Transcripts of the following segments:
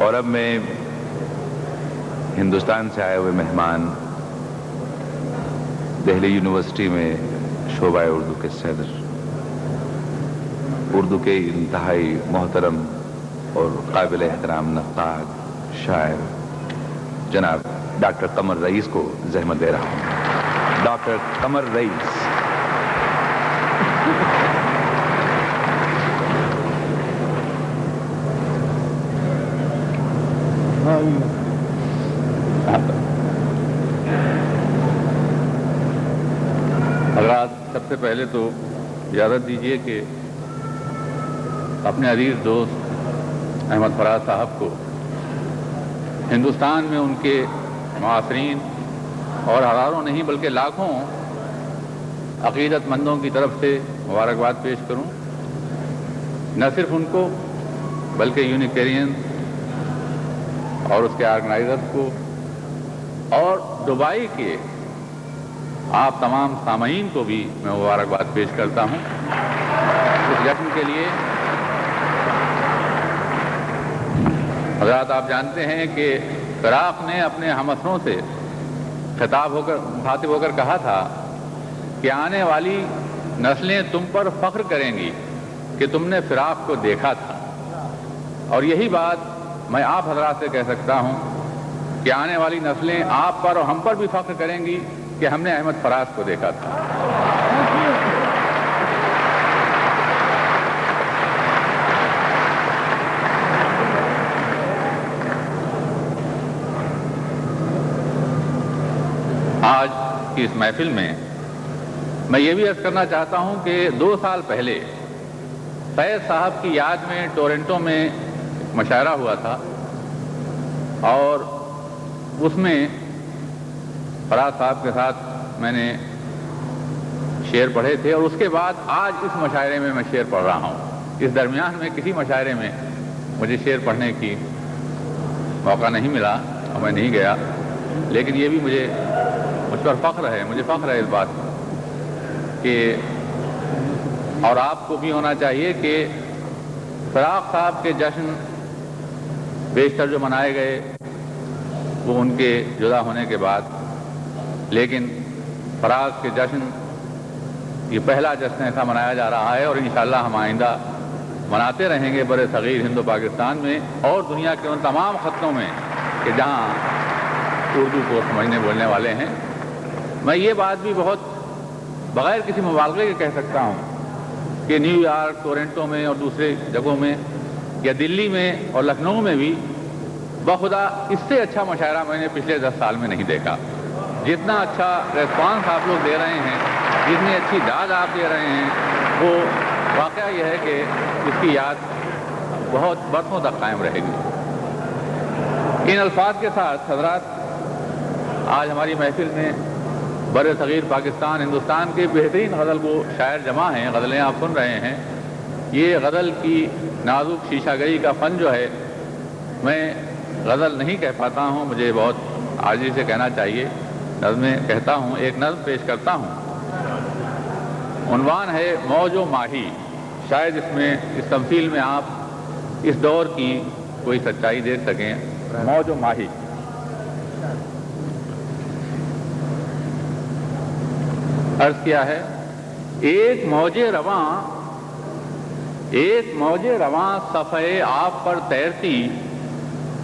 اور اب میں ہندوستان سے آئے ہوئے مہمان دہلی یونیورسٹی میں شعبہ اردو کے صدر، اردو کے انتہائی محترم اور قابل احترام نقاد شاعر جناب ڈاکٹر قمر رئیس کو زحمت دے رہا ہوں۔ ڈاکٹر قمر رئیس۔ حضرات، سب سے پہلے تو اجازت دیجیے کہ اپنے عزیز دوست احمد فراز صاحب کو ہندوستان میں ان کے معاصرین اور ہزاروں نہیں بلکہ لاکھوں عقیدت مندوں کی طرف سے مبارکباد پیش کروں۔ نہ صرف ان کو بلکہ یونیٹیرین اور اس کے آرگنائزرز کو اور دبئی کے آپ تمام سامعین کو بھی میں مبارکباد پیش کرتا ہوں اس جشن کے لیے۔ حضرات، آپ جانتے ہیں کہ فراق نے اپنے ہمسروں سے مخاطب ہو کر کہا تھا کہ آنے والی نسلیں تم پر فخر کریں گی کہ تم نے فراق کو دیکھا تھا، اور یہی بات میں آپ حضرات سے کہہ سکتا ہوں کہ آنے والی نسلیں آپ پر اور ہم پر بھی فخر کریں گی کہ ہم نے احمد فراز کو دیکھا تھا۔ آج کی اس محفل میں یہ بھی عرض کرنا چاہتا ہوں کہ 2 سال پہلے فیض صاحب کی یاد میں ٹورنٹو میں مشاعرہ ہوا تھا، اور اس میں فراز صاحب کے ساتھ میں نے شعر پڑھے تھے، اور اس کے بعد آج اس مشاعرے میں شعر پڑھ رہا ہوں۔ اس درمیان میں کسی مشاعرے میں مجھے شعر پڑھنے کی موقع نہیں ملا اور میں نہیں گیا، لیکن یہ بھی مجھ پر فخر ہے، مجھے فخر ہے اس بات کہ، اور آپ کو بھی ہونا چاہیے کہ فراق صاحب کے جشن بیشتر جو منائے گئے وہ ان کے جدا ہونے کے بعد، لیکن فراز کے جشن یہ پہلا جشن ایسا منایا جا رہا ہے، اور انشاءاللہ ہم آئندہ مناتے رہیں گے برِ صغیر ہند و پاکستان میں اور دنیا کے ان تمام خطوں میں کہ جہاں اردو کو سمجھنے بولنے والے ہیں۔ میں یہ بات بھی بہت بغیر کسی مبالغے کے کہہ سکتا ہوں کہ نیو یارک، ٹورنٹو میں اور دوسرے جگہوں میں یا دلی میں اور لکھنؤ میں بھی بخدا اس سے اچھا مشاعرہ میں نے پچھلے 10 سال میں نہیں دیکھا۔ جتنا اچھا ریسپانس آپ لوگ دے رہے ہیں، جتنی اچھی داد آپ دے رہے ہیں، وہ واقعہ یہ ہے کہ اس کی یاد بہت برسوں تک قائم رہے گی۔ ان الفاظ کے ساتھ حضرات، آج ہماری محفل میں برِ صغیر پاکستان، ہندوستان کے بہترین غزل گو شاعر جمع ہیں، غزلیں آپ سن رہے ہیں۔ یہ غزل کی نازک شیشہ گری کا فن جو ہے، میں غزل نہیں کہہ پاتا ہوں، مجھے بہت عاجزی سے کہنا چاہیے، نظمیں کہتا ہوں۔ ایک نظم پیش کرتا ہوں، عنوان ہے موج و ماہی۔ شاید اس تمثیل میں آپ اس دور کی کوئی سچائی دیکھ سکیں۔ موج و ماہی۔ عرض کیا ہے، ایک موج رواں صفحے آپ پر تیرتی،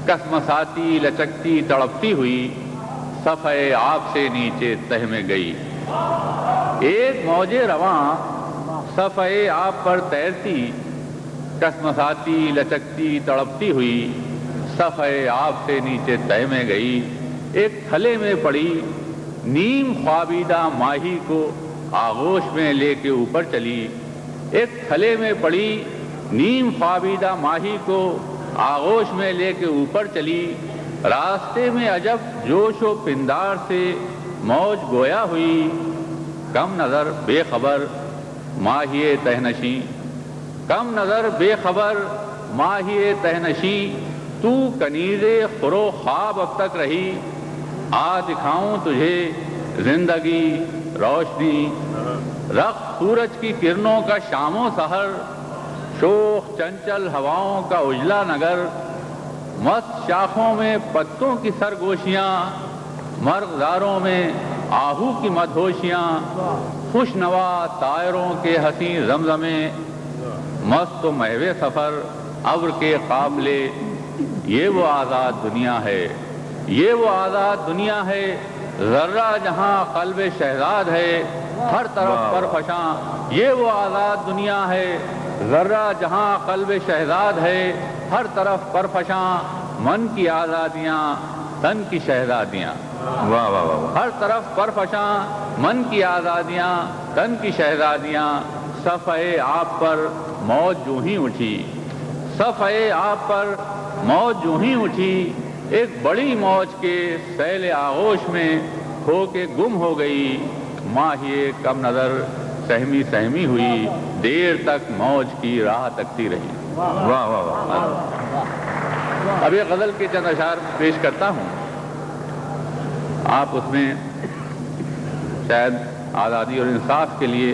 کسمساتی لچکتی تڑپتی ہوئی، صفحے آپ سے نیچے تہ میں گئی۔ ایک موج رواں صفحے آپ پر تیرتی، کسمساتی لچکتی تڑپتی ہوئی، صفحے آپ سے نیچے تہ میں گئی۔ ایک تھلے میں پڑی نیم خوابیدہ ماہی کو آغوش میں لے کے اوپر چلی۔ ایک تھلے میں پڑی نیم خوابیدہ ماہی کو آغوش میں لے کے اوپر چلی۔ راستے میں عجب جوش و پندار سے موج گویا ہوئی، کم نظر بے خبر ماہی تہنشی، کم نظر بے خبر ماہی تہنشی، تو کنیزے خرو خواب اب تک رہی، آ دکھاؤں تجھے زندگی روشنی، رخ سورج کی کرنوں کا شام و سحر، شوخ چنچل ہواؤں کا اجلا نگر، مست شاخوں میں پتوں کی سرگوشیاں، مرغزاروں میں آہو کی مدہوشیاں، خوش نوا طائروں کے حسین زمزمے، مست و محو سفر ابر کے قافلے، یہ وہ آزاد دنیا ہے، یہ وہ آزاد دنیا ہے، ذرہ جہاں قلب شہزاد ہے، ہر طرف پرفشاں، یہ وہ آزاد دنیا ہے، ذرہ جہاں قلب شہزاد ہے، ہر طرف پرفشاں، من کی آزادیاں، تن کی شہزادیاں، واہ واہ واہ، ہر طرف پرفشاں، من کی آزادیاں، تن کی شہزادیاں، صفحے آپ پر موج جو ہی اٹھی، صفحے آپ پر موج جو ہی اٹھی، ایک بڑی موج کے سیل آغوش میں کھو کے گم ہو گئی، ماہیے کم نظر سہمی سہمی ہوئی، دیر تک موج کی راہ تکتی رہی۔ واہ واہ واہ، اب یہ غزل کے چند اشعار پیش کرتا ہوں، آپ اس میں شاید آزادی اور انصاف کے لیے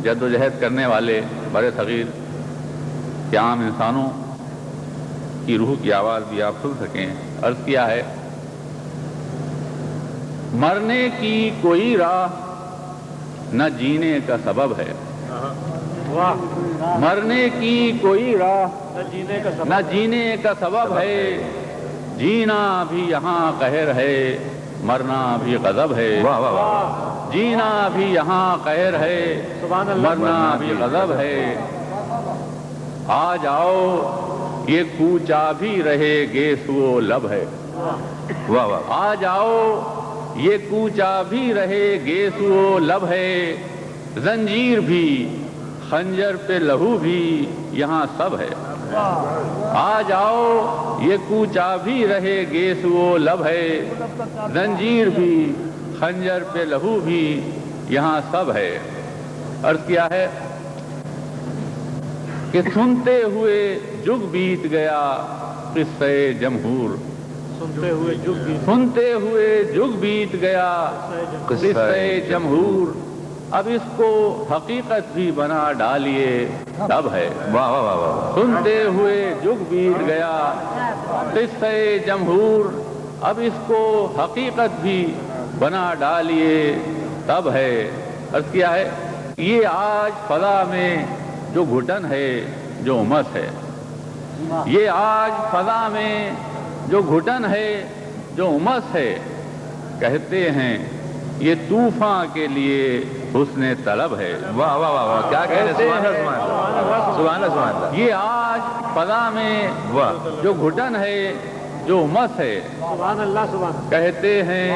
جد و جہد کرنے والے بڑے صغیر کہ عام انسانوں کی روح کی آواز بھی آپ سن سکیں۔ عرض کیا ہے، مرنے کی کوئی راہ نہ جینے کا سبب ہے، مرنے کی کوئی راہ نہ جینے کا سبب ہے، جینا بھی یہاں قہر ہے، مرنا بھی غضب ہے، واہ واہ واہ، جینا بھی یہاں قہر ہے، مرنا بھی غضب ہے، آ جاؤ یہ کوچا بھی رہے گیسو لب ہے، واہ واہ، آ جاؤ یہ کوچا بھی رہے گیسو لب ہے، زنجیر بھی خنجر پہ لہو بھی یہاں سب ہے، آ جاؤ یہ کوچا بھی رہے گیسو لب ہے، زنجیر بھی خنجر پہ لہو بھی یہاں سب ہے۔ عرض کیا ہے کہ سنتے ہوئے جگ بیت گیا قصہ جمہور، سنتے ہوئے جگ بیت گیا قصہ جمہور، اب اس کو حقیقت بھی بنا ڈالیے تب ہے، واہ واہ واہ، سنتے ہوئے جگ بیت گیا قصہ جمہور، اب اس کو حقیقت بھی بنا ڈالیے تب ہے۔ عرض کیا ہے، یہ آج فضا میں جو گھٹن ہے جو امس ہے، یہ آج فضا میں جو گھٹن ہے جو امس ہے، کہتے ہیں یہ طوفان کے لیے حسن طلب ہے، واہ واہ واہ واہ، کیا کہنے، سبحان اللہ سبحان اللہ سبحان اللہ سبحان اللہ، یہ آج فضا میں واہ، جو گھٹن ہے جو امس ہے، کہتے ہیں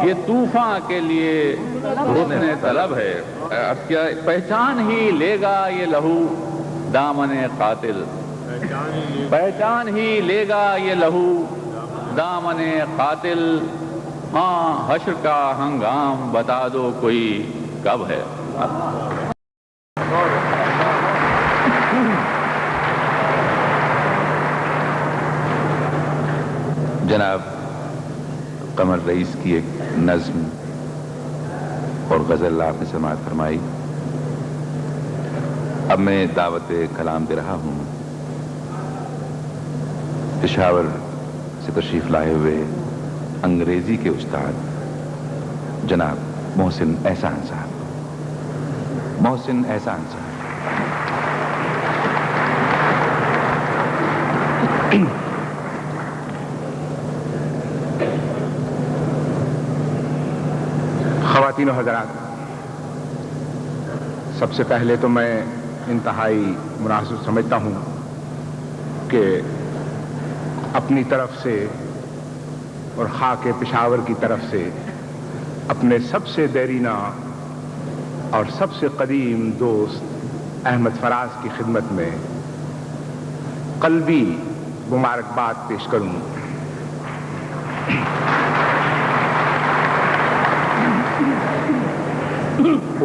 یہ طوفان کے لیے حسن طلب ہے۔ اب کیا پہچان ہی لے گا یہ لہو دامن قاتل، پہچان ہی لے گا یہ لہو دامن قاتل، ہاں حشر کا ہنگام بتا دو کوئی کب ہے۔ جناب قمر رئیس کی ایک نظم اور غزل آپ نے سماعت فرمائی۔ اب میں دعوت کلام دے رہا ہوں پشاور سے تشریف لائے ہوئے انگریزی کے استاد جناب محسن احسان صاحب، محسن احسان صاحب۔ خواتین و حضرات، سب سے پہلے تو میں انتہائی مناسب سمجھتا ہوں کہ اپنی طرف سے اور خاک پشاور کی طرف سے اپنے سب سے دیرینہ اور سب سے قدیم دوست احمد فراز کی خدمت میں قلبی مبارکباد پیش کروں۔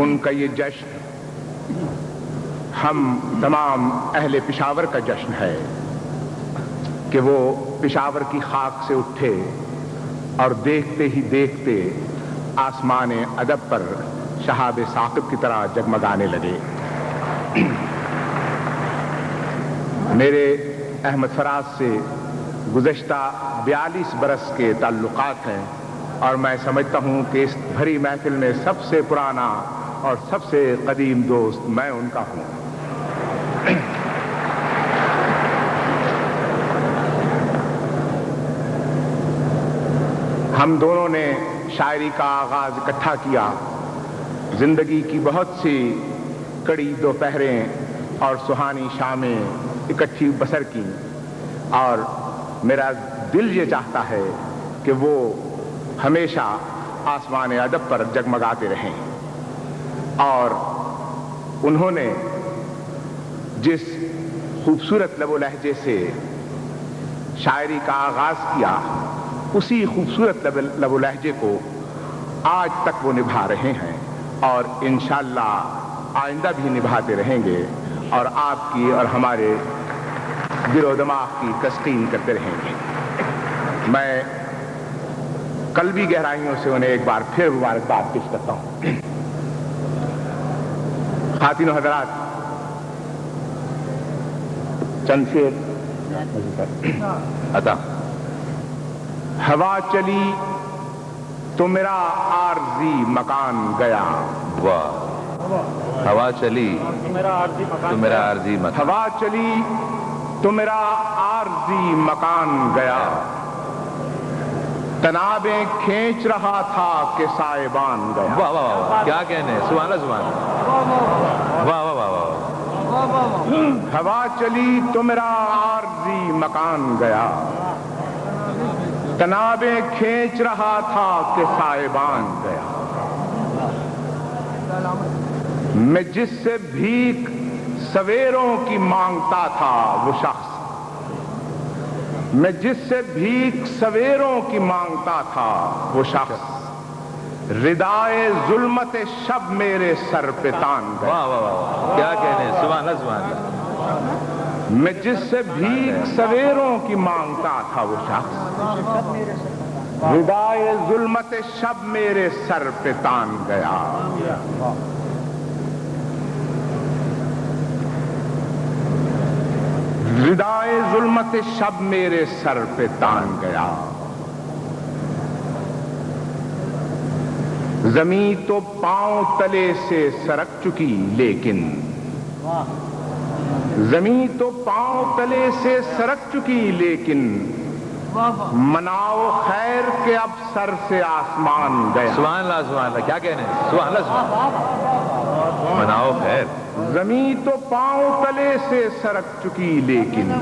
ان کا یہ جشن ہم تمام اہل پشاور کا جشن ہے کہ وہ پشاور کی خاک سے اٹھے اور دیکھتے ہی دیکھتے آسمان ادب پر شہاب ثاقب کی طرح جگمگانے لگے۔ میرے احمد فراز سے گزشتہ 42 برس کے تعلقات ہیں، اور میں سمجھتا ہوں کہ اس بھری محفل میں سب سے پرانا اور سب سے قدیم دوست میں ان کا ہوں۔ ہم دونوں نے شاعری کا آغاز اکٹھا کیا، زندگی کی بہت سی کڑی دوپہریں اور سہانی شامیں اکٹھی بسر کی، اور میرا دل یہ چاہتا ہے کہ وہ ہمیشہ آسمان ادب پر جگمگاتے رہیں۔ اور انہوں نے جس خوبصورت لب و لہجے سے شاعری کا آغاز کیا، اسی خوبصورت لب و لہجے کو آج تک وہ نبھا رہے ہیں، اور انشاءاللہ آئندہ بھی نبھاتے رہیں گے، اور آپ کی اور ہمارے دل و دماغ کی تسکین کرتے رہیں گے۔ میں قلبی گہرائیوں سے انہیں ایک بار پھر مبارکباد پیش کرتا ہوں۔ خواتین و حضرات، چند شعر عطا۔ ہوا چلی تو میرا عارضی مکان گیا، واہ، ہوا چلی تو میرا عارضی مکان، ہوا چلی تو میرا عارضی مکان گیا، تنابیں کھینچ رہا تھا کہ سائبان گیا۔ واہ واہ واہ، کیا کہنے، سبحان اللہ سبحان اللہ، واہ واہ واہ واہ۔ ہوا چلی تو میرا عارضی مکان گیا، تنابیں کھینچ رہا تھا کہ سائبان گیا، میں جس سے بھیک سویروں کی مانگتا تھا وہ شخص، میں جس سے بھیک سویروں کی مانگتا تھا وہ شخص، ردائے ظلمت شب میرے سر پہ تان گیا۔ واہ واہ واہ، کیا کہنے، سبحان اللہ سبحان اللہ۔ میں جس سے بھیک سویروں کی مانگتا تھا وہ شخص، ردائے ظلمت شب میرے سر پہ تان گیا۔ ردائے ظلمت شب میرے سر پہ تان گیا، زمین تو پاؤں تلے سے سرک چکی لیکن، زمین تو پاؤں تلے سے سرک چکی لیکن، مناؤ خیر کہ اب سر سے آسمان گیا۔ سبحان اللہ سبحان اللہ، کیا کہنے، سبحان اللہ سبحان اللہ، مناؤ خیر۔ زمین تو پاؤں تلے سے سرک چکی لیکن،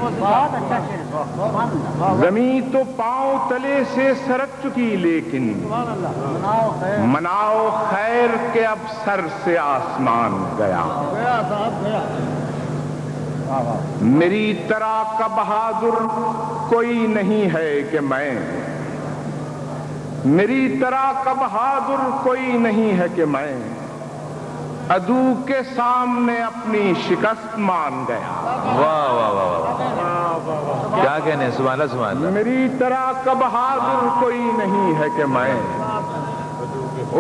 زمین تو پاؤں تلے سے سرک چکی لیکن، مناؤ خیر کہ اب سر سے آسمان گیا۔ میری طرح کا بہادر کوئی نہیں ہے کہ میں، میری طرح کا بہادر کوئی نہیں ہے کہ میں، عدو کے سامنے اپنی شکست مان گیا۔ واہ واہ واہ، کیا کہنے، سبحان اللہ سبحان اللہ۔ میری طرح کا بہادر کوئی نہیں ہے کہ میں،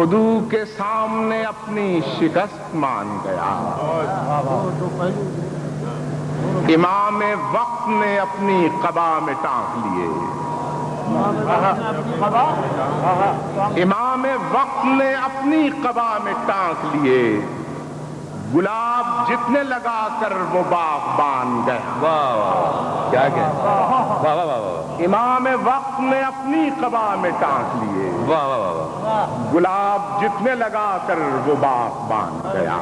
عدو کے سامنے اپنی شکست مان گیا۔ امام وقت نے اپنی قبا میں ٹانک لیے، امام وقت نے اپنی قبا میں ٹانک لیے، گلاب جتنے لگا کر وہ باغبان گیا۔ واہ واہ، کیا کہنے، واہ واہ واہ، امام وقت نے اپنی قبا میں ٹانک لیے، واہ واہ واہ، گلاب جتنے لگا کر وہ باغبان گیا۔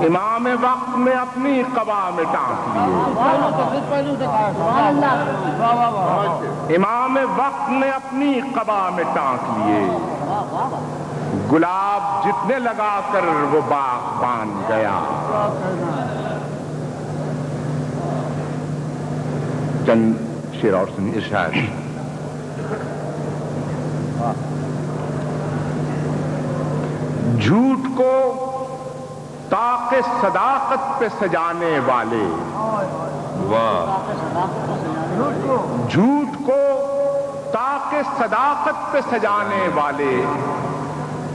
امام وقت نے اپنی قبا میں ٹانک لیے، امام وقت نے اپنی قبا میں ٹانک لیے، گلاب جتنے لگا کر وہ باغبان گیا۔ چند شعر اور سنیے۔ ارشاد۔ جھوٹ کو طاق صداقت پہ سجانے والے، واہ، جھوٹ کو طاق صداقت پہ سجانے والے،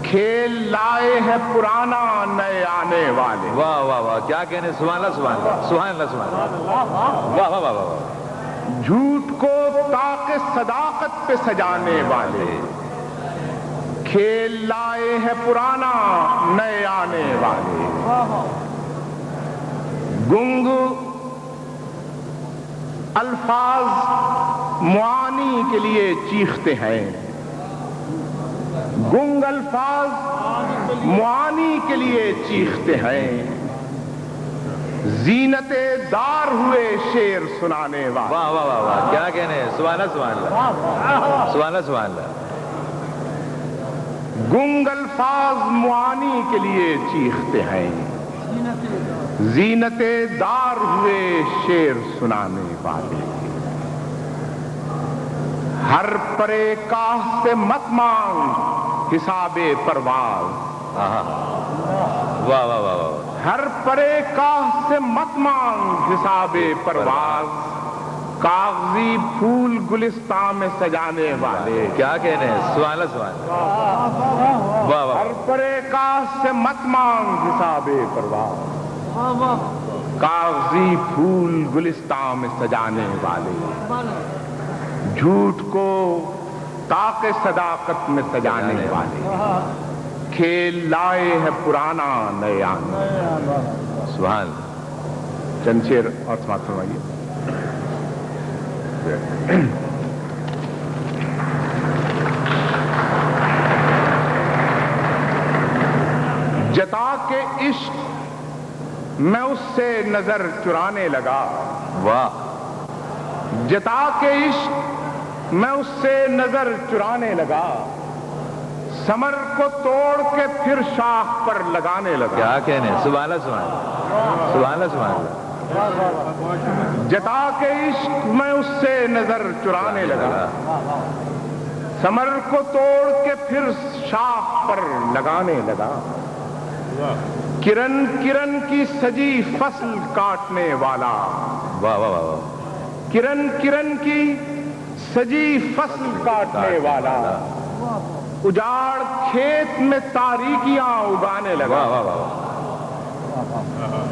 کھیل لائے ہیں پرانا نئے آنے والے۔ واہ واہ واہ، کیا کہنے، سبحان اللہ سبحان اللہ، سبحان اللہ سبحان اللہ، واہ واہ واہ واہ۔ جھوٹ کو طاق صداقت پہ سجانے والے، کھیل لائے ہے پرانا نئے آنے والے، گنگ الفاظ معانی کے لیے چیختے ہیں، گنگ الفاظ معانی کے لیے چیختے ہیں، زینت دار ہوئے شعر سنانے والے۔ واہ واہ واہ واہ، کیا کہنے ہیں، سبحان اللہ سبحان اللہ سبحان اللہ سبحان اللہ۔ گنگ الفاظ معانی کے لیے چیختے ہیں، زینت دار ہوئے شعر سنانے والے، ہر پرے کاہ سے مت مانگ حساب پرواز، واہ واہ واہ واہ، ہر پرے کاہ سے مت مانگ حساب پرواز، کاغذی پھول گلستان میں سجانے والے، کیا کہنے ہیں، سبحان اللہ سبحان اللہ، واہ واہ، ہر پرے کاہ سے مت مانگ حساب پرواز، کاغذی پھول گلستان میں سجانے والے، جھوٹ کو طاق صداقت میں سجانے والے، کھیل لائے ہے پرانا نئے آنے، سبحان اللہ۔ چند شعر اور سماعت فرمائیے۔ جتا کے عشق میں اس سے نظر چرانے لگا، واہ، جتا کے عشق میں اس سے نظر چرانے لگا، ثمر کو توڑ کے پھر شاخ پر لگانے لگا، کیا کہنے ہیں، سبحان اللہ سبحان اللہ سبحان اللہ سبحان اللہ، جتا کے عشق میں اس سے نظر چرانے لگا، ثمر کو توڑ کے پھر شاخ پر لگانے لگا، کرن کرن کی سجی فصل کاٹنے والا، واہ واہ واہ، کرن کرن کی سجی فصل کاٹنے والا، اجاڑ کھیت میں تاریکیاں اگانے لگا، واہ واہ واہ،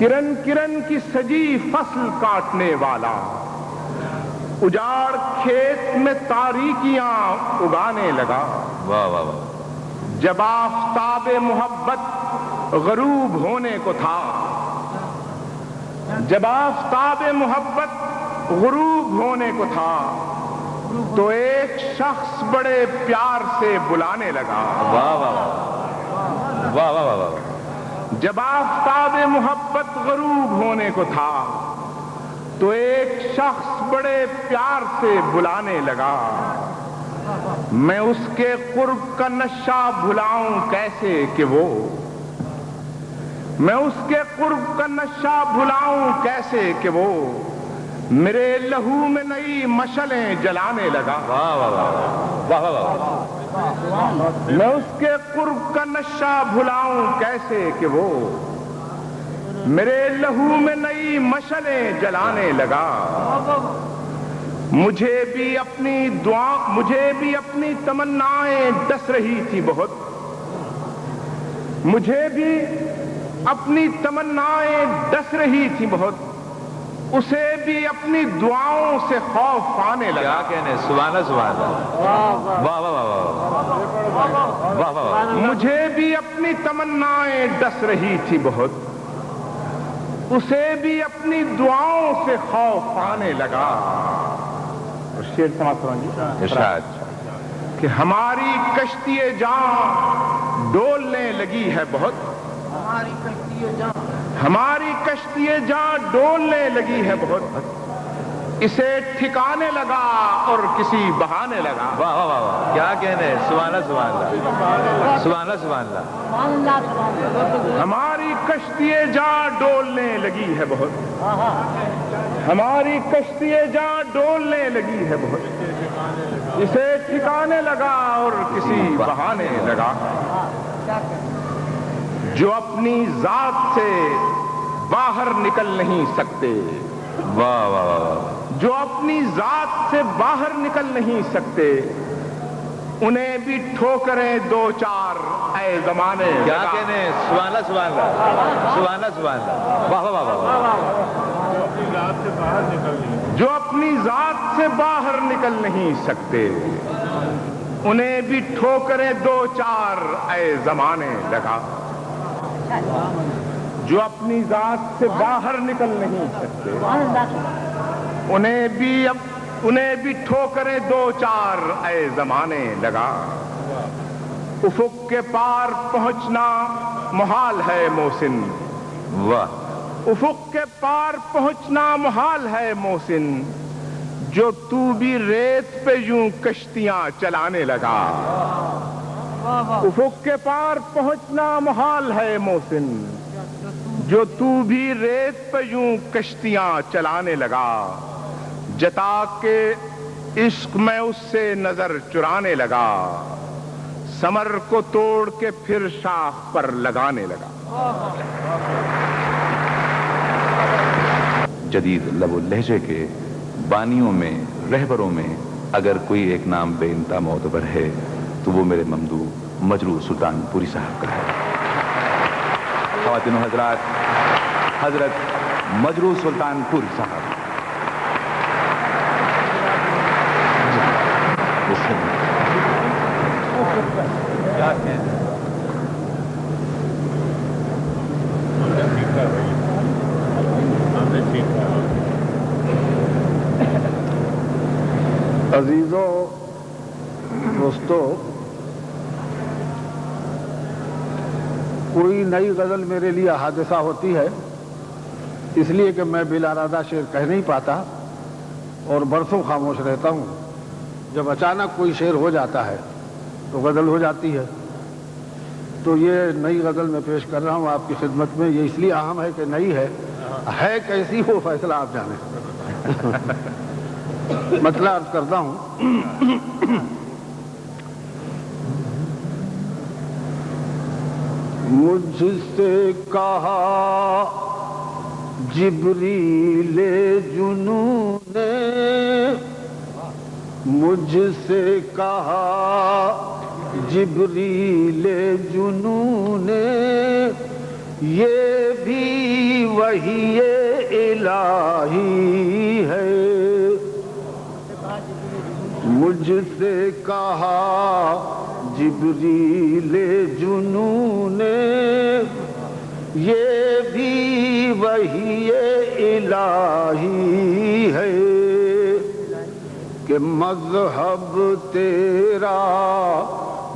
کرن کرن کی سجی فصل کاٹنے والا، اجاڑ کھیت میں تاریکیاں اگانے لگا، واہ واہ واہ، جب آفتاب محبت غروب ہونے کو تھا، جب آفتاب محبت غروب ہونے کو تھا، تو ایک شخص بڑے پیار سے بلانے لگا، واہ واہ واہ واہ واہ واہ واہ، جب آفتاب محبت غروب ہونے کو تھا، تو ایک شخص بڑے پیار سے بلانے لگا، میں اس کے قرب کا نشہ بھلاؤں کیسے کہ وہ، میں اس کے قرب کا نشہ بھلاؤں کیسے کہ وہ میرے لہو میں نئی مشعلیں جلانے لگا، واہ واہ واہ واہ واہ، میں اس کے قرب کا نشہ بھلاؤں کیسے کہ وہ میرے لہو میں نئی مشعلیں جلانے لگا، مجھے بھی اپنی تمنائیں ڈس رہی تھی بہت، مجھے بھی اپنی تمنائیں ڈس رہی تھی بہت، اسے بھی اپنی دعاؤں سے خوف آنے لگا، کیا کہنے ہیں، سبحان اللہ سبحان اللہ، واہ واہ واہ واہ واہ واہ، مجھے بھی اپنی تمنائیں ڈس رہی تھی بہت، اسے بھی اپنی دعاؤں سے خوف آنے لگا۔ شعر سماعت فرمائیے۔ ارشاد، کہ ہماری کشتی جاں ڈولنے لگی ہے بہت، ہماری کشتی جاں ڈولنے لگی ہے بہت، اسے ٹھکانے لگا اور کسی بہانے لگا، واہ واہ واہ واہ، کیا کہنے ہیں، سبحان اللہ سبحان اللہ سبحان اللہ سبحان اللہ، ہماری کشتی جاں ڈولنے لگی ہے بہت، ہماری کشتی جاں ڈولنے لگی ہے بہت، اسے ٹھکانے لگا اور کسی بہانے لگا، جو اپنی ذات سے باہر نکل نہیں سکتے، واہ واہ واہ، جو اپنی ذات سے باہر نکل نہیں سکتے، انہیں بھی ٹھوکریں دو چار اے زمانے، کیا کہنے ہیں، سبحان اللہ سبحان اللہ سبحان اللہ سبحان اللہ، واہ واہ واہ واہ، جو اپنی ذات سے باہر نکل نہیں سکتے انہیں بھی ٹھوکریں دو چار اے زمانے لگا. جو اپنی ذات سے باہر نکل نہیں سکتے انہیں بھی ٹھوکریں دو چار اے زمانے لگا. افق کے پار پہنچنا محال ہے محسن. واہ. افق کے پار پہنچنا محال ہے محسن جو تو بھی ریت پہ یوں کشتیاں چلانے لگا. افق کے پار پہنچنا محال ہے محسن جو تو بھی ریت پہ یوں کشتیاں چلانے لگا. جتا کے عشق میں اس سے نظر چرانے لگا. ثمر کو توڑ کے پھر شاخ پر لگانے لگا. جدید لب و لہجے کے بانیوں میں رہبروں میں اگر کوئی ایک نام بے انتہا معتبر ہے تو وہ میرے ممدوح مجروح سلطان پوری صاحب کا ہے. خواتین و حضرات، حضرت مجروح سلطان پوری صاحب. عزیزوں، دوستو، کوئی نئی غزل میرے لیے حادثہ ہوتی ہے اس لیے کہ میں بلا ارادہ شعر کہہ نہیں پاتا اور برسوں خاموش رہتا ہوں. جب اچانک کوئی شعر ہو جاتا ہے تو غزل ہو جاتی ہے. تو یہ نئی غزل میں پیش کر رہا ہوں آپ کی خدمت میں. یہ اس لیے اہم ہے کہ نئی ہے کیسی ہو فیصلہ آپ جانیں. مطلب عرض کرتا ہوں. مجھ سے کہا جبریل جنوں نے، مجھ سے کہا جبریل جنوں نے، یہ بھی وحی الہی ہے. مجھ سے کہا جبریل جنوں نے، یہ بھی وحی الہی ہے کہ مذہب تیرا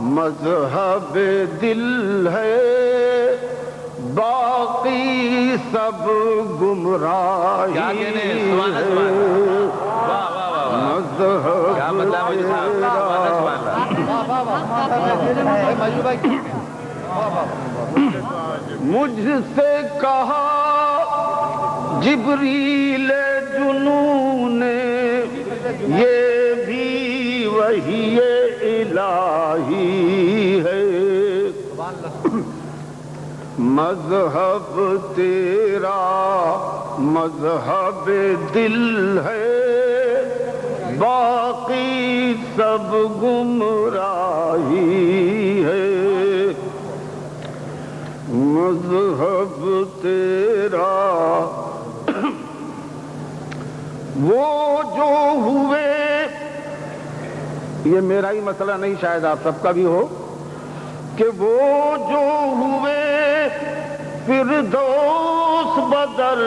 مذہب دل ہے، باقی سب گمراہی ہے. مجھ سے کہا جبریل جنوں نے، یہ بھی وحی الہی ہے. مذہب تیرا مذہب دل ہے، باقی سب گمراہی ہے. مذہب تیرا وہ جو ہوئے، یہ میرا ہی مسئلہ نہیں شاید آپ سب کا بھی ہو، کہ وہ جو ہوئے فردوس بدر،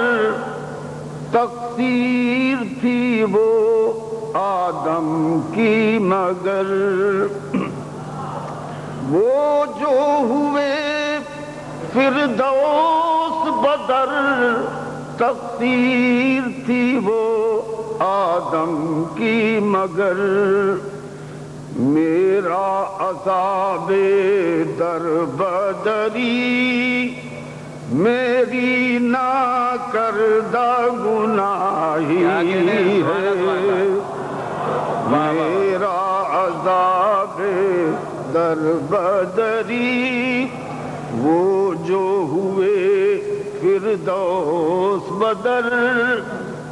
تقصیر تھی وہ آدم کی مگر. وہ جو ہوئے فردوس بدر، تقصیر تھی وہ آدم کی مگر. میرا عذاب در بدری، میری ناکردہ گناہی ہے. میرا عذاب در بدری، وہ جو ہوئے فردوس بدر،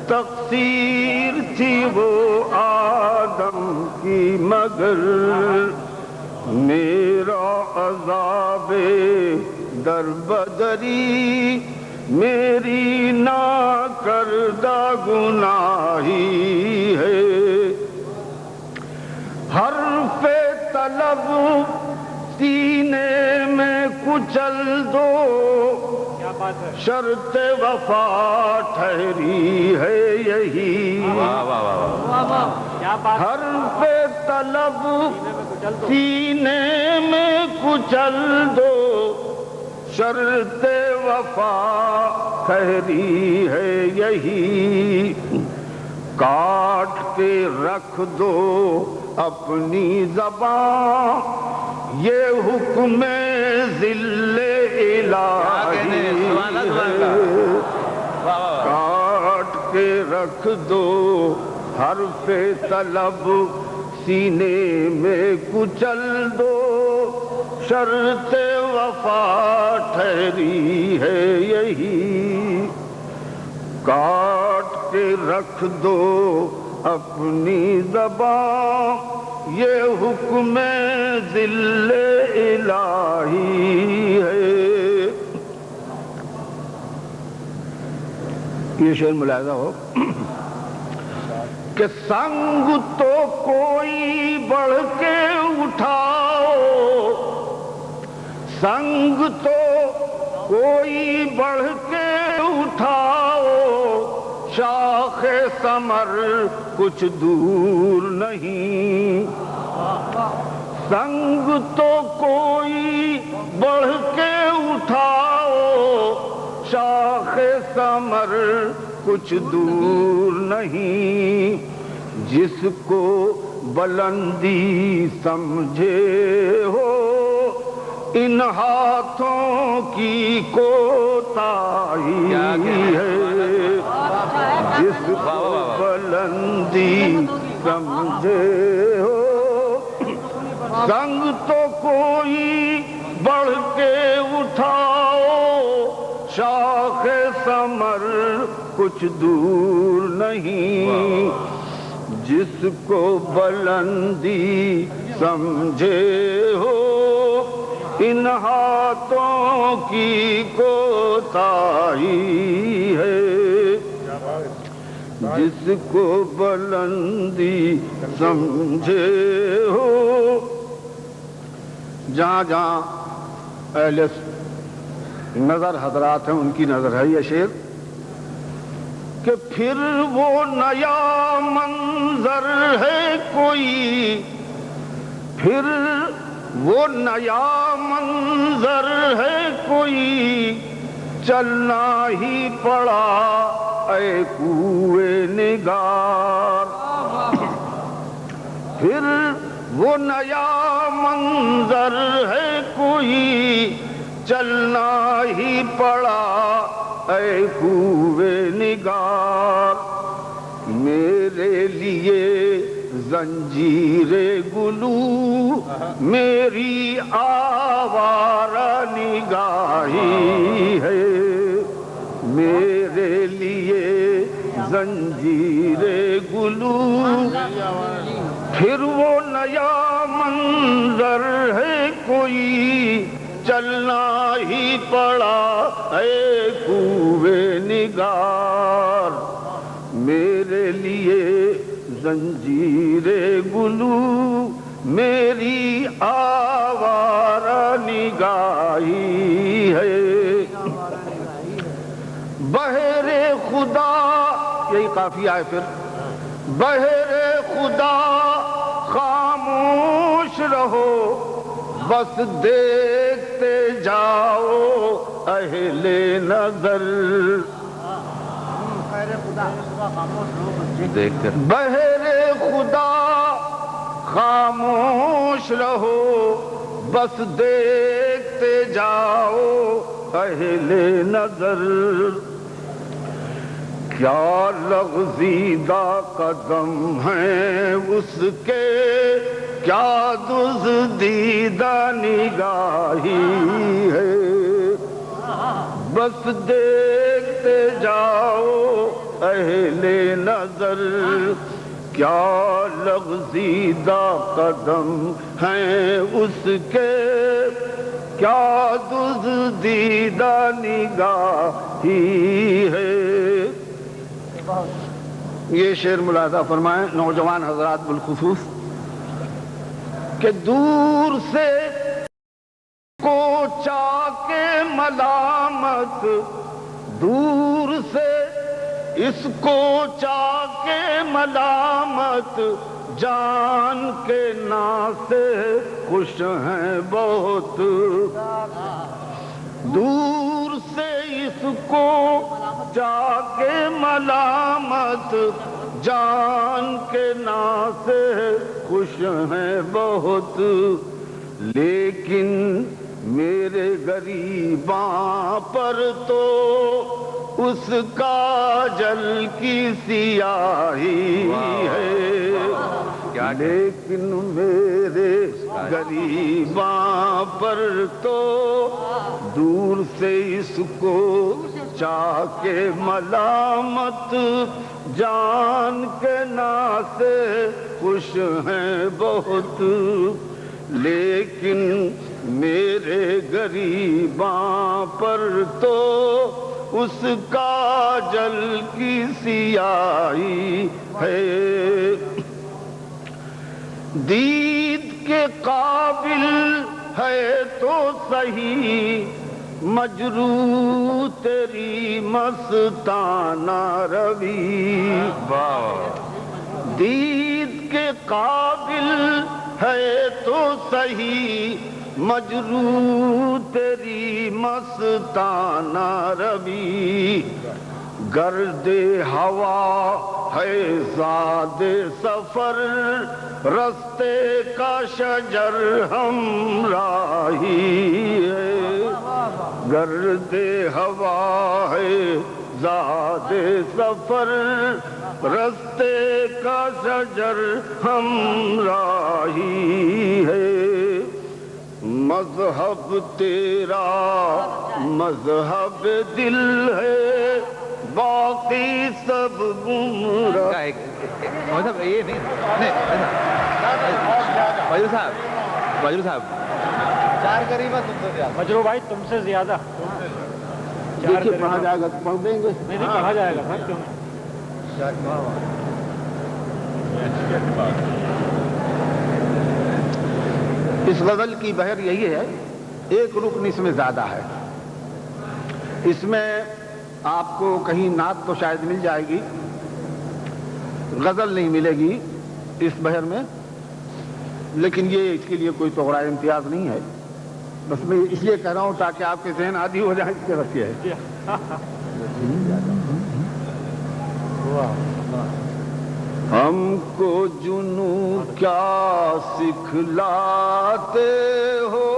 تقصیر تھی وہ آدم کی مگر. میرا عذاب در بدری، میری ناکردہ گناہی ہے، حرف طلب سینے میں کچل دو، شرط وفا ٹھہری ہے یہی، حرف طلب سینے میں کچل دو، شرط وفا ٹھہری ہے یہی، کاٹ کے رکھ دو اپنی زبان، یہ حکم ذل الہی ہے، کاٹ کے رکھ دو حرف طلب سینے میں کچل دو، شرط وفا ٹھہری ہے یہی، کاٹ کے رکھ دو اپنی زبان، یہ حکم ذل الہی ہے۔ یہ شعر ملاحظہ ہو کہ سنگ تو کوئی بڑھ کے اٹھاؤ، سنگ تو کوئی بڑھ کے اٹھاؤ، شاخ ثمر کچھ دور نہیں، سنگ تو کوئی بڑھ کے اٹھاؤ، شاخ ثمر کچھ دور نہیں، جس کو بلندی سمجھے ہو ان ہاتھوں کی کوتاہی ہے، جس کو بلندی سمجھے ہو، سنگ تو کوئی بڑھ کے اٹھاؤ، شاخ ثمر کچھ دور نہیں، جس کو بلندی سمجھے ہو ان ہاتھوں کی کوتاہی ہے، جس کو بلندی سمجھے ہو۔ جہاں جہاں اہل نظر حضرات ہیں ان کی نظر ہے یہ شعر کہ پھر وہ نیا منظر ہے کوئی، پھر وہ نیا منظر ہے کوئی، چلنا ہی پڑا اے کوئے نگار، پھر وہ نیا منظر ہے کوئی، چلنا ہی پڑا اے کوئے نگار، میرے لیے زنجیر گلو میری آوارہ نگاہی ہے، میرے لیے زنجیر گلو، پھر وہ نیا منظر ہے کوئی، چلنا ہی پڑا اے کوئے نگار، میرے لیے زنجیر گلو میری آوارہ نگاہی ہے، بہر خدا، یہی قافیہ ہے پھر، بہر خدا خاموش رہو، بس دیکھتے جاؤ اہل نظر، بہر خدا خاموش رہو، بس دیکھتے جاؤ اہل نظر، کیا لغزیدہ قدم ہیں اس کے، کیا دزدیدہ نگاہی ہے، بس دیکھتے جاؤ اہل نظر، کیا لغزیدہ قدم ہیں اس کے، کیا دزدیدہ نگاہی ہے. یہ شعر ملاحظہ فرمائیں نوجوان حضرات بالخصوص کہ دور سے کو چاہ کے ملامت، دور سے اس کو چاہ کے ملامت، جان کے ناسے خوش ہیں بہت. دور سے اس کو جا کے ملامت، جان کے ناسے خوش ہیں بہت. لیکن میرے غریباں پر تو اس کاجل کی سیاہی ہے. لیکن میرے غریباں پر تو دور سے اس کو چاہ کے ملامت، جان کے ناسے خوش ہیں بہت. لیکن میرے غریباں پر تو اس کاجل کی سیاہی ہے. دید کے قابل ہے تو صحیح مجروح تیری مستانہ روی. دید کے قابل ہے تو صحیح مجروح تیری مستانہ روی. گرد ہوا ہے زاد سفر، رستے کا شجر ہمراہی ہے. گرد ہوا ہے زاد سفر، رستے کا شجر ہمراہی ہے. مذہب تیرا مذہب دل ہے، باقی سب گمراہ. یہ نہیں واجر صاحب چار قریب ہے تم سے زیادہ. مجرو بھائی تم سے زیادہ. دیکھیے پڑھا جائے گا تو پڑھ دیں گے. نہیں پڑھا جائے گا سر، کیوں نہیں. اس غزل کی بہر یہی ہے، ایک رکن اس میں زیادہ ہے. اس میں آپ کو کہیں نعت تو شاید مل جائے گی، غزل نہیں ملے گی اس بہر میں. لیکن یہ اس کے لیے کوئی توغرا امتیاز نہیں ہے، بس میں اس لیے کہہ رہا ہوں تاکہ آپ کے ذہن عادی ہو جائے. اس کے بس یہ ہے. ہم کو جنوں کیا سکھلاتے ہو،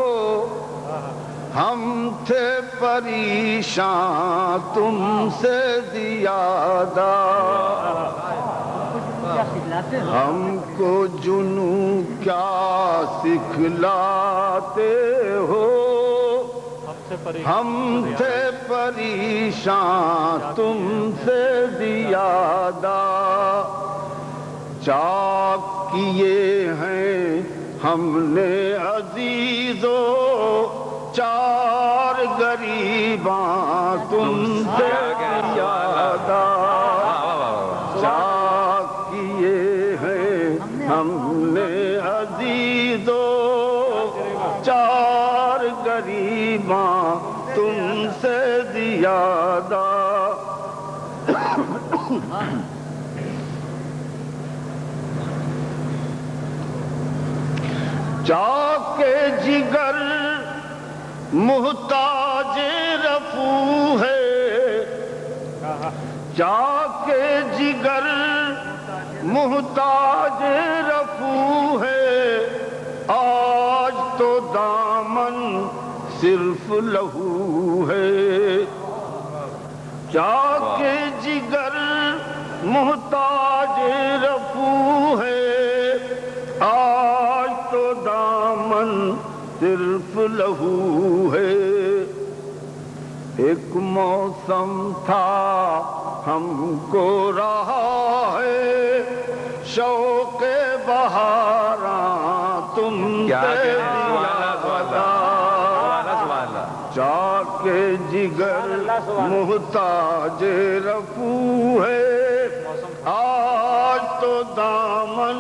ہم تھے پریشان تم سے زیادہ. ہم کو جنوں کیا سکھلاتے ہو، ہم تھے پریشان تم سے زیادہ. چاک کیے ہیں ہم نے عزیزو چار غریباں تم سے زیادہ. چاک کیے ہیں ہم نے عزیزو چار غریباں تم سے زیادہ. چاک جگر محتاج رفو ہے، چاک جگر محتاج رفو ہے. آج تو دامن صرف لہو ہے. چاک جگر محتاج رفو ہے، آج تو دامن صرف لہو ہے. ایک موسم تھا ہم کو رہا ہے، شوق بہاراں تم سے زیادہ. دیگر محتاج رفو ہے، آج تو دامن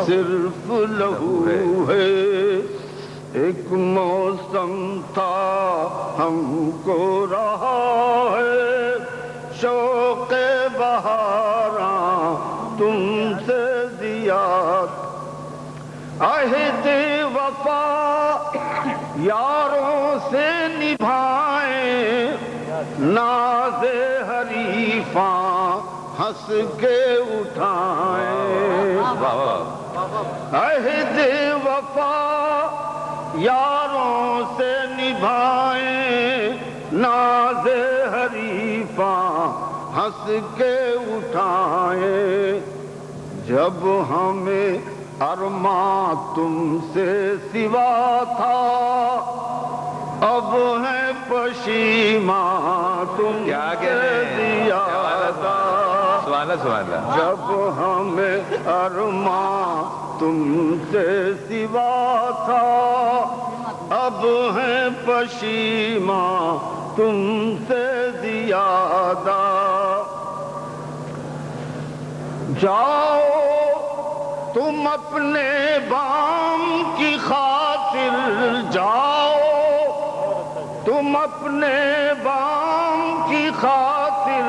صرف لہو ہے۔ ایک موسم تھا ہم کو رہا ہے، شوق بہاراں تم سے زیاد، عہد وفا یاروں سے نبھائیں، ناز حریفاں ہنس کے اٹھائیں۔ عہد وفا یاروں سے نبھائیں، ناز حریفاں ہنس کے اٹھائیں۔ جب ہمیں ارماں تم سے سوا تھا، اب ہے پشیماں تم سے زیادہ۔ جب ہمیں ارماں تم سے سوا تھا، اب ہے پشیماں تم سے زیادہ۔ جاؤ تم اپنے بام کی خاطر، جاؤ تم اپنے بام کی خاطر،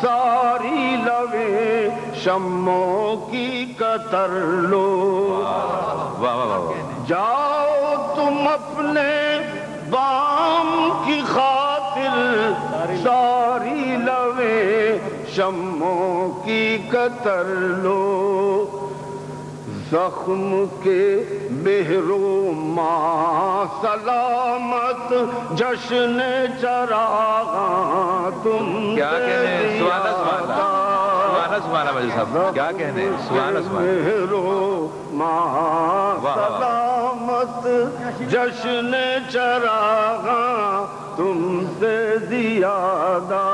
ساری لویں شموں کی قطر لو۔ جاؤ تم اپنے بام کی خاطر، ساری لویں شموں کی قطر لو۔ زخم کے مہرو ماں سلامت، جشن چراغاں تم کیا کہنے ہیں؟ سبحان اللہ صاحب، کیا کہنے ہیں؟ سبحان اللہ۔ مہرو ماں سلامت، جشن چراغاں تم سے زیادہ۔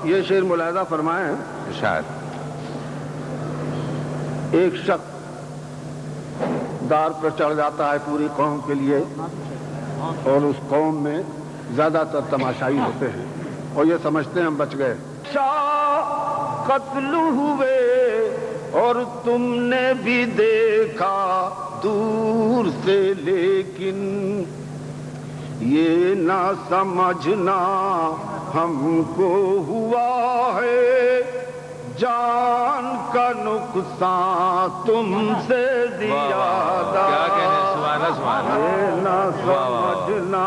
یہ شعر ملاحظہ فرمائیں، شاید ایک شخص دار پر چڑھ جاتا ہے پوری قوم کے لیے، اور اس قوم میں زیادہ تر تماشائی ہوتے ہیں اور یہ سمجھتے ہیں ہم بچ گئے۔ شاہ قتل ہوئے اور تم نے بھی دیکھا دور سے، لیکن یہ نہ سمجھنا ہم کو ہوا ہے، جان کا نقصان تم سے زیادہ۔ کیا کہنے ہیں؟ سبحان اللہ۔ یہ نہ سمجھنا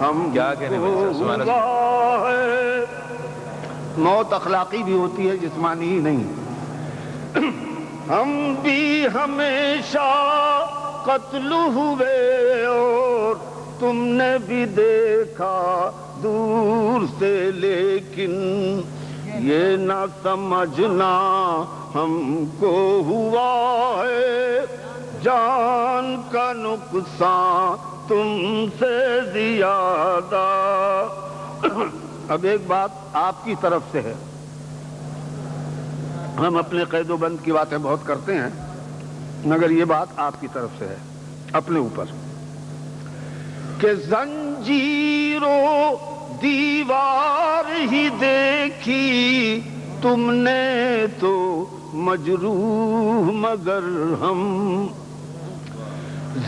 ہم کیا کہنے ہیں؟ سبحان اللہ۔ ہوا ہے۔ موت اخلاقی بھی ہوتی ہے، جسمانی ہی نہیں۔ ہم بھی ہمیشہ قتل ہوئے اور تم نے بھی دیکھا دور سے، لیکن یہ نہ سمجھنا ہم کو ہوا ہے، جان کا نقصان تم سے زیادہ۔ اب ایک بات آپ کی طرف سے ہے، ہم اپنے قید و بند کی باتیں بہت کرتے ہیں، مگر یہ بات آپ کی طرف سے ہے اپنے اوپر، کہ زنجیروں دیوار ہی دیکھی تم نے تو مجروح مگر ہم،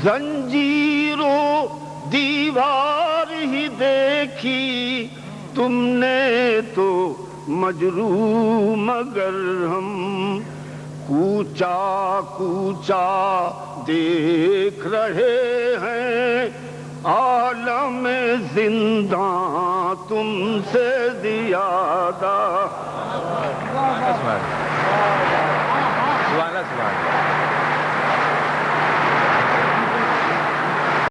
زنجیروں دیوار ہی دیکھی تم نے تو مجروح مگر ہم، کوچا کوچا دیکھ رہے ہیں عالم زنداں تم سے زیادہ۔